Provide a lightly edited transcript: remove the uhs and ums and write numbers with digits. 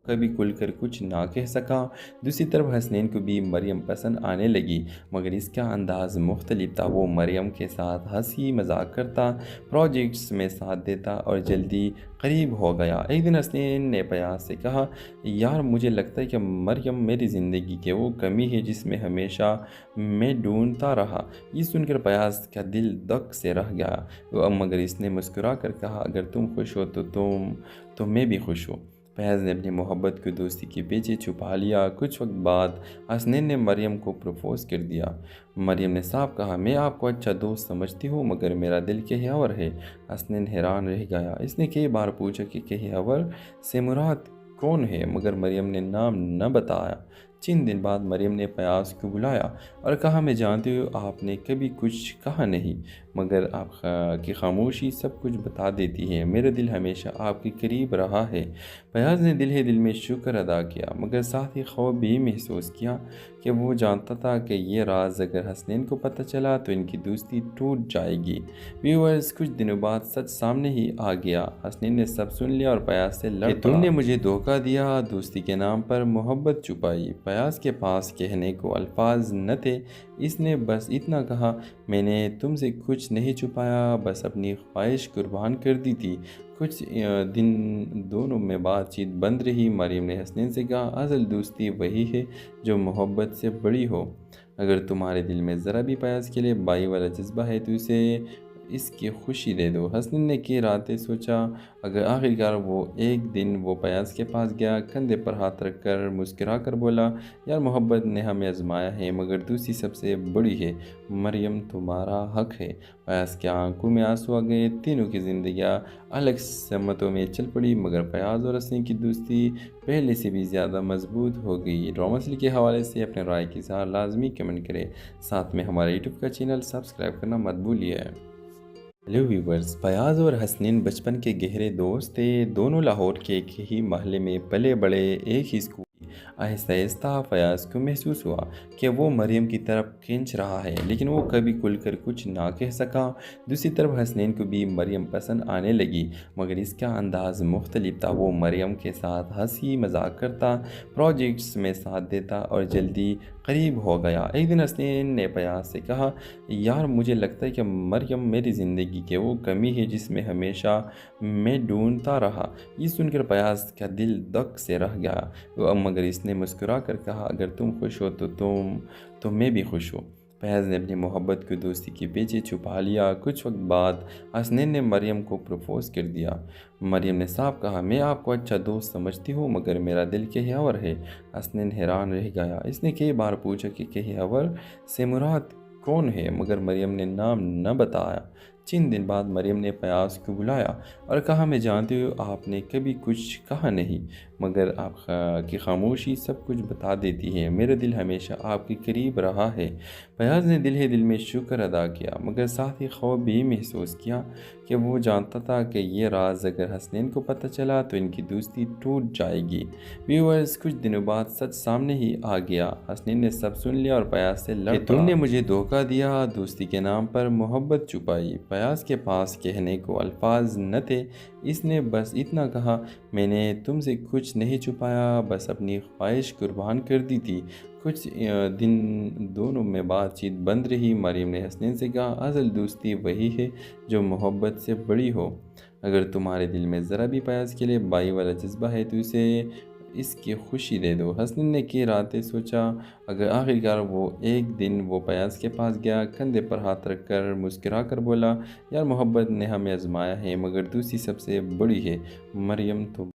कभी खुल कर कुछ ना कह सका। दूसरी तरफ हसनैन को भी मरियम पसंद आने लगी, मगर इसका अंदाज़ मुख्तलिफ था। वो मरियम के साथ हंसी मजाक करता, प्रोजेक्ट्स में साथ देता और जल्दी करीब हो गया। एक दिन हसनैन ने फयाज से कहा, यार मुझे लगता है कि मरियम मेरी ज़िंदगी की वो कमी है जिसमें हमेशा मैं ढूंढता रहा। ये सुनकर फयाज का दिल धक से रह गया, मगर इसने मुस्कुरा कर कहा, अगर तुम खुश हो तो मैं भी खुश हूँ। फैज़ ने अपनी मोहब्बत को दोस्ती के पीछे छुपा लिया। कुछ वक्त बाद हसनैन ने मरियम को प्रपोज़ कर दिया। मरियम ने साफ कहा, मैं आपको अच्छा दोस्त समझती हूँ, मगर मेरा दिल कहीं और है। हसनैन हैरान रह गया। इसने कई बार पूछा कि कहीं और से मुराद कौन है, मगर मरियम ने नाम न बताया। चंद दिन बाद मरियम ने फयाज को बुलाया और कहा, मैं जानती हूँ आपने कभी कुछ कहा नहीं, मगर आपकी खामोशी सब कुछ बता देती है। मेरा दिल हमेशा आपके करीब रहा है। फयाज ने दिल ही दिल में शुक्र अदा किया, मगर साथ ही खौफ भी महसूस किया कि वो जानता था कि ये राज अगर हसनैन को पता चला तो इनकी दोस्ती टूट जाएगी। व्यूअर्स, कुछ दिनों बाद सच सामने ही आ गया। हसनैन ने सब सुन लिया और फयाज से लड़ पड़ा। तुमने मुझे धोखा दिया, दोस्ती के नाम पर मोहब्बत छुपाई। फयाज के पास कहने को अल्फाज न थे। इसने बस इतना कहा, मैंने तुमसे कुछ नहीं छुपाया, बस अपनी ख्वाहिश कुर्बान कर दी थी। कुछ दिन दोनों में बातचीत बंद रही। मरियम ने हसनैन से कहा, असल दोस्ती वही है जो मोहब्बत से बड़ी हो। अगर तुम्हारे दिल में ज़रा भी फयाज के लिए बाई वाला जज्बा है तो इसे इसकी खुशी दे दो। हसनैन ने की रातें सोचा। अगर आखिरकार वो एक दिन वो फयाज के पास गया, कंधे पर हाथ रख कर मुस्कुरा कर बोला, यार मोहब्बत ने हमें आजमाया है, मगर दूसरी सबसे बड़ी है। मरियम तुम्हारा हक है। फयाज की आंखों में आंसू आ गए। तीनों की जिंदगियां अलग समतों में चल पड़ी, मगर फयाज और हसनैन की दोस्ती पहले से भी ज़्यादा मजबूत हो गई। ड्रामा सीरियल के हवाले से अपने राय की इज़हार लाजमी कमेंट करें। साथ में हमारे यूट्यूब का चैनल सब्सक्राइब करना मत भूलिए। हेलो व्यूवर्स, फयाज और हसनैन बचपन के गहरे दोस्त थे। दोनों लाहौर के एक ही महल्ले में पले बड़े, एक ही स्कूल। आहिस्ता आहिस्ता फयाज को महसूस हुआ कि वो मरियम की तरफ खींच रहा है, लेकिन वो कभी खुलकर कुछ ना कह सका। दूसरी तरफ हसनैन को भी मरियम पसंद आने लगी, मगर इसका अंदाज मुख्तलिफ था। वो मरियम के साथ हंसी मजाक करता, प्रोजेक्ट्स में साथ देता और जल्दी करीब हो गया। एक दिन हसनैन ने फयाज से कहा, यार मुझे लगता है कि मरियम मेरी ज़िंदगी की वो कमी है जिसमें हमेशा मैं ढूंढता रहा। ये सुनकर फयाज का दिल धक से रह गया, मगर इसने मुस्कुरा कर कहा, अगर तुम खुश हो तो मैं भी खुश हूँ। फैज़ ने अपनी मोहब्बत को दोस्ती के पीछे छुपा लिया। कुछ वक्त बाद हसनैन ने मरियम को प्रपोज़ कर दिया। मरियम ने साफ कहा, मैं आपको अच्छा दोस्त समझती हूँ, मगर मेरा दिल कहीं और है। हसनैन हैरान रह गया। इसने कई बार पूछा कि कहीं और से मुराद कौन है, मगर मरियम ने नाम न बताया। चंद दिन बाद मरियम ने फयाज को बुलाया और कहा, मैं जानती हूँ आपने कभी कुछ कहा नहीं, मगर आपकी खामोशी सब कुछ बता देती है। मेरा दिल हमेशा आपके करीब रहा है। फयाज ने दिल ही दिल में शुक्र अदा किया, मगर साथ ही खौफ भी महसूस किया कि वो जानता था कि ये राज अगर हसनैन को पता चला तो इनकी दोस्ती टूट जाएगी। व्यूअर्स, कुछ दिनों बाद सच सामने ही आ गया। हसनैन ने सब सुन लिया और फयाज से लड़ पड़ा। तुमने मुझे धोखा दिया, दोस्ती के नाम पर मोहब्बत छुपाई। फयाज के पास कहने को अल्फाज न थे। इसने बस इतना कहा, मैंने तुमसे कुछ नहीं छुपाया, बस अपनी ख्वाहिश कुर्बान कर दी थी। कुछ दिन दोनों में बातचीत बंद रही। मरियम ने हसनैन से कहा, असल दोस्ती वही है जो मोहब्बत से बड़ी हो। अगर तुम्हारे दिल में ज़रा भी फयाज के लिए बाई वाला जज्बा है तो इसे इसकी खुशी दे दो। हसनैन ने की रातें सोचा। अगर आखिरकार वो एक दिन वो फयाज के पास गया, कंधे पर हाथ रख कर मुस्कुरा कर बोला, यार मोहब्बत ने हमें आजमाया है, मगर दूसरी सबसे बड़ी है। मरियम